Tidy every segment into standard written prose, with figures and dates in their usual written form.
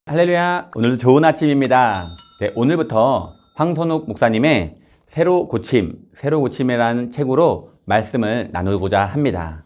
할렐루야, 오늘도 좋은 아침입니다. 네, 오늘부터 황선욱 목사님의 새로 고침이라는 책으로 말씀을 나누고자 합니다.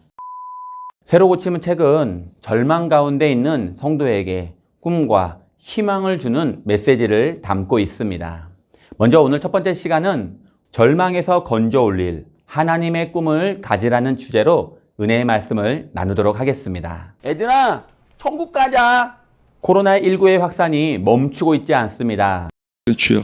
새로 고침은 책은 절망 가운데 있는 성도에게 꿈과 희망을 주는 메시지를 담고 있습니다. 먼저 오늘 첫 번째 시간은 절망에서 건져 올릴 하나님의 꿈을 가지라는 주제로 은혜의 말씀을 나누도록 하겠습니다. 얘들아, 천국 가자! 코로나19의 확산이 멈추고 있지 않습니다. 주여.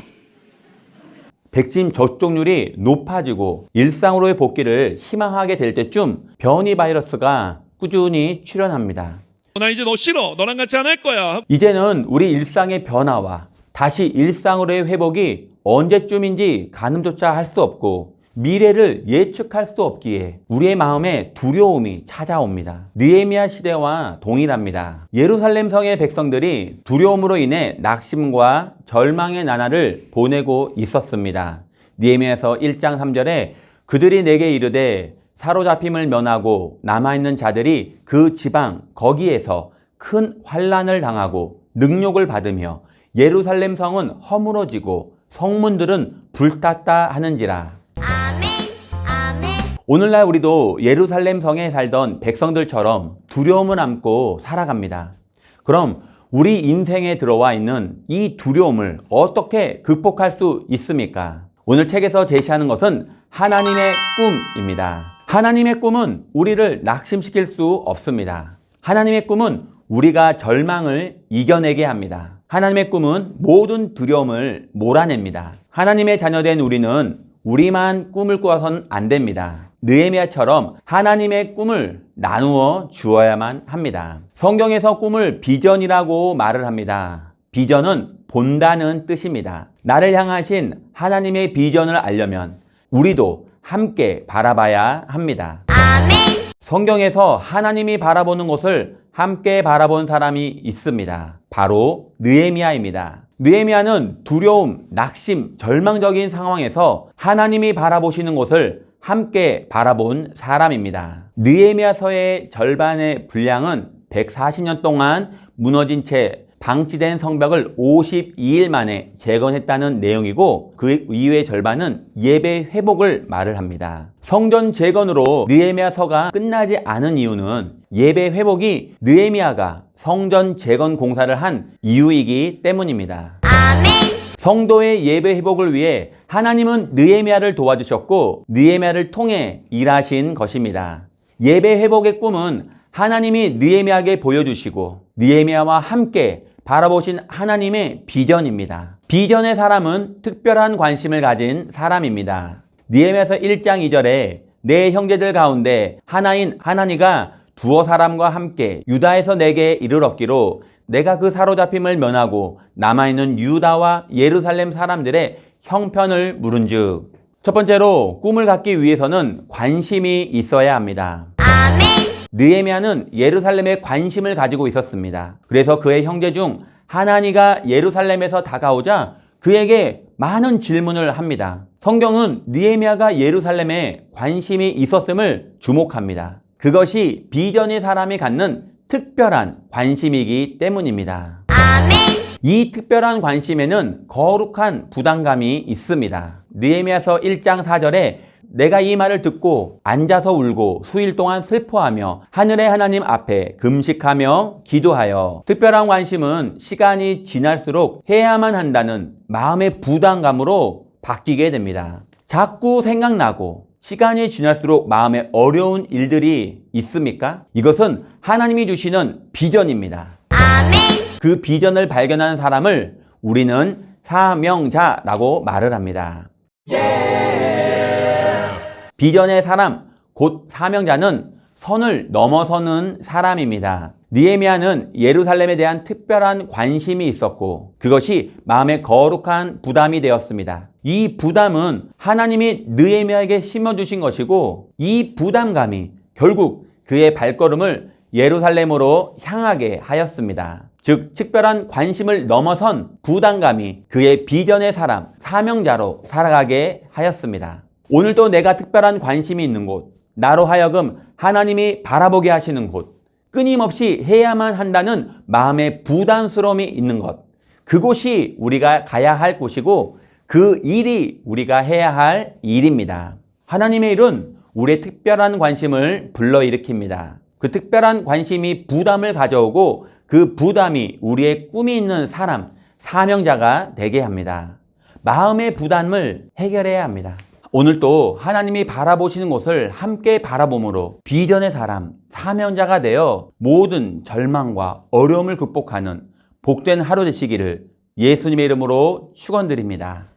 백신 접종률이 높아지고 일상으로의 복귀를 희망하게 될 때쯤 변이 바이러스가 꾸준히 출현합니다. 나 이제 너 싫어. 너랑 같이 안 할 거야. 이제는 우리 일상의 변화와 다시 일상으로의 회복이 언제쯤인지 가늠조차 할 수 없고 미래를 예측할 수 없기에 우리의 마음에 두려움이 찾아옵니다. 느헤미야 시대와 동일합니다. 예루살렘 성의 백성들이 두려움으로 인해 낙심과 절망의 나날을 보내고 있었습니다. 느헤미야서 1장 3절에 그들이 내게 이르되 사로잡힘을 면하고 남아있는 자들이 그 지방 거기에서 큰 환난을 당하고 능욕을 받으며 예루살렘 성은 허물어지고 성문들은 불탔다 하는지라. 오늘날 우리도 예루살렘 성에 살던 백성들처럼 두려움을 안고 살아갑니다. 그럼 우리 인생에 들어와 있는 이 두려움을 어떻게 극복할 수 있습니까? 오늘 책에서 제시하는 것은 하나님의 꿈입니다. 하나님의 꿈은 우리를 낙심시킬 수 없습니다. 하나님의 꿈은 우리가 절망을 이겨내게 합니다. 하나님의 꿈은 모든 두려움을 몰아냅니다. 하나님의 자녀된 우리는 우리만 꿈을 꾸어서는 안 됩니다. 느헤미야처럼 하나님의 꿈을 나누어 주어야만 합니다. 성경에서 꿈을 비전이라고 말을 합니다. 비전은 본다는 뜻입니다. 나를 향하신 하나님의 비전을 알려면 우리도 함께 바라봐야 합니다. 아멘. 성경에서 하나님이 바라보는 곳을 함께 바라본 사람이 있습니다. 바로 느헤미야입니다. 느헤미야는 두려움, 낙심, 절망적인 상황에서 하나님이 바라보시는 곳을 함께 바라본 사람입니다. 느헤미야서의 절반의 분량은 140년 동안 무너진 채 방치된 성벽을 52일 만에 재건했다는 내용이고 그 이후의 절반은 예배 회복을 말을 합니다. 성전 재건으로 느헤미야서가 끝나지 않은 이유는 예배 회복이 느헤미야가 성전 재건 공사를 한 이유이기 때문입니다. 아멘. 성도의 예배 회복을 위해 하나님은 느헤미야를 도와주셨고 느헤미야를 통해 일하신 것입니다. 예배 회복의 꿈은 하나님이 느헤미야에게 보여주시고 느헤미야와 함께 바라보신 하나님의 비전입니다. 비전의 사람은 특별한 관심을 가진 사람입니다. 느헤미야서 1장 2절에 내 형제들 가운데 하나인 하나니가 두어 사람과 함께 유다에서 내게 이르렀기로 내가 그 사로잡힘을 면하고 남아있는 유다와 예루살렘 사람들의 형편을 물은즉. 첫 번째로 꿈을 갖기 위해서는 관심이 있어야 합니다. 아멘. 느헤미야는 예루살렘에 관심을 가지고 있었습니다. 그래서 그의 형제 중 하나니가 예루살렘에서 다가오자 그에게 많은 질문을 합니다. 성경은 느헤미야가 예루살렘에 관심이 있었음을 주목합니다. 그것이 비전의 사람이 갖는 특별한 관심이기 때문입니다. 아멘. 이 특별한 관심에는 거룩한 부담감이 있습니다. 느헤미야서 1장 4절에 내가 이 말을 듣고 앉아서 울고 수일 동안 슬퍼하며 하늘의 하나님 앞에 금식하며 기도하여. 특별한 관심은 시간이 지날수록 해야만 한다는 마음의 부담감으로 바뀌게 됩니다. 자꾸 생각나고 시간이 지날수록 마음에 어려운 일들이 있습니까? 이것은 하나님이 주시는 비전입니다. 아멘. 그 비전을 발견하는 사람을 우리는 사명자라고 말을 합니다. 비전의 사람, 곧 사명자는 선을 넘어서는 사람입니다. 느헤미야는 예루살렘에 대한 특별한 관심이 있었고 그것이 마음에 거룩한 부담이 되었습니다. 이 부담은 하나님이 느헤미야에게 심어주신 것이고 이 부담감이 결국 그의 발걸음을 예루살렘으로 향하게 하였습니다. 즉 특별한 관심을 넘어선 부담감이 그의 비전의 사람, 사명자로 살아가게 하였습니다. 오늘도 내가 특별한 관심이 있는 곳, 나로 하여금 하나님이 바라보게 하시는 곳, 끊임없이 해야만 한다는 마음의 부담스러움이 있는 것, 그곳이 우리가 가야 할 곳이고 그 일이 우리가 해야 할 일입니다. 하나님의 일은 우리의 특별한 관심을 불러일으킵니다. 그 특별한 관심이 부담을 가져오고 그 부담이 우리의 꿈이 있는 사람, 사명자가 되게 합니다. 마음의 부담을 해결해야 합니다. 오늘 또 하나님이 바라보시는 곳을 함께 바라봄으로 비전의 사람, 사명자가 되어 모든 절망과 어려움을 극복하는 복된 하루 되시기를 예수님의 이름으로 축원드립니다.